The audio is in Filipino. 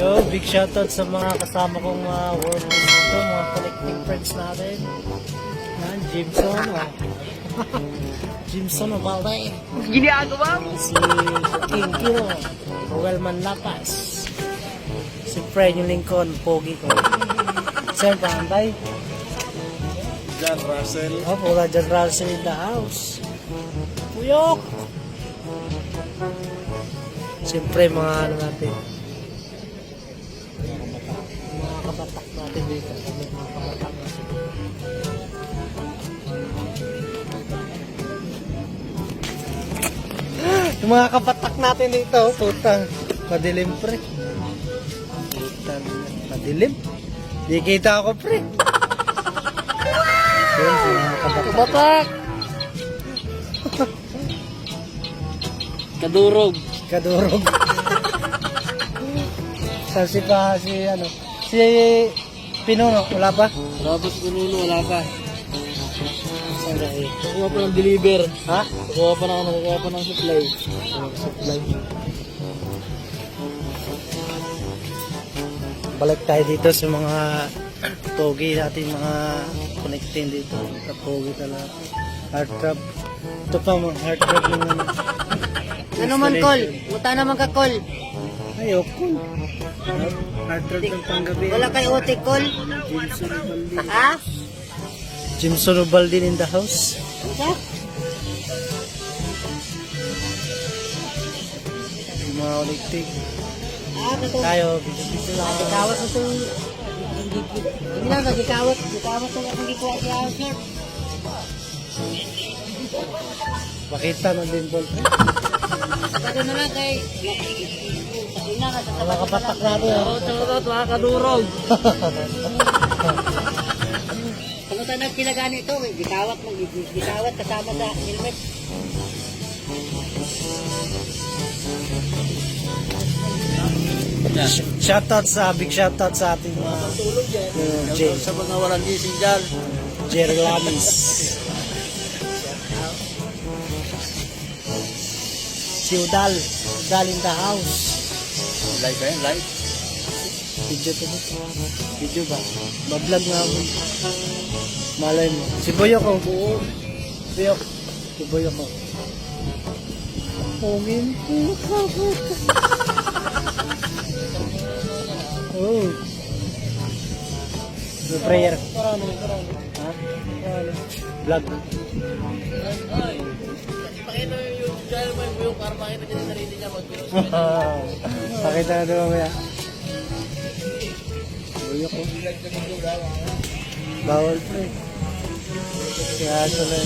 Yo, big shoutout sa mga kasama kong workers dito, mga collecting friends natin. Yan, Jimson, Jimson Obalde. Ginagawa mo? Si King Kiro, Roel Manlapas. Si Fred yung Lincoln, Pogi ko. Sir, paantay. John Russell. Oh, pula John Russell in the house. Puyok! Siyempre, mga ano natin. Mga kabatak natin dito. Mga kabatak natin. Yung mga kabatak natin dito, putang. Madilim, pre. Putang, madilim. Di kita ako, pre. Yun, mga kabatak. Kabatak! Kadurog. Kadurog. Si Pinuno, wala pa? Tapos kununo, wala pa. Saan na eh? Kukuha pa ng deliver. Ha? Kukuha pa ng supply. Supply. Balik tayo dito sa mga pogi natin, mga connecting dito. Mga pogi talaga. Heart trap. Ito pa mga heart trap ng ano. Ano man, Col? Muta naman ka, Col. Ayoko. Heart trap ng panggabi. Wala kay Ote, Col. Jimson Ubaldi. Ha? Jimson Ubaldi in the house. Ano? Mga connecting. Ito. Tayo, video lang. Gikawat na ito. Hindi lang, gikawat. Gikawat na akong gikuha siya, sir. Makita ng dimple. Pagkado na lang kay... Mga kapatak natin. Oo, charot, mga kadurog. Pagkata na pinagano ito, gikawat kasama sa helmet. Big shoutout sa ating mga Jay. Sa mga walang gising dyan. Jerry Lamis. Si Udal in the house. Live ba yan? Live? Video to. Video ba? Bablog nga mo. Malay mo. Si Boyok ko. Boyok. Si Boyok ko. Pogin po. Oh. May prayer. Ha? Vlog. Pakita yung dyan mo yung para makita niya sa sarili niya mag-video. Pakita na naman kaya. Boyok ko. Bawal po eh. Kaya ito na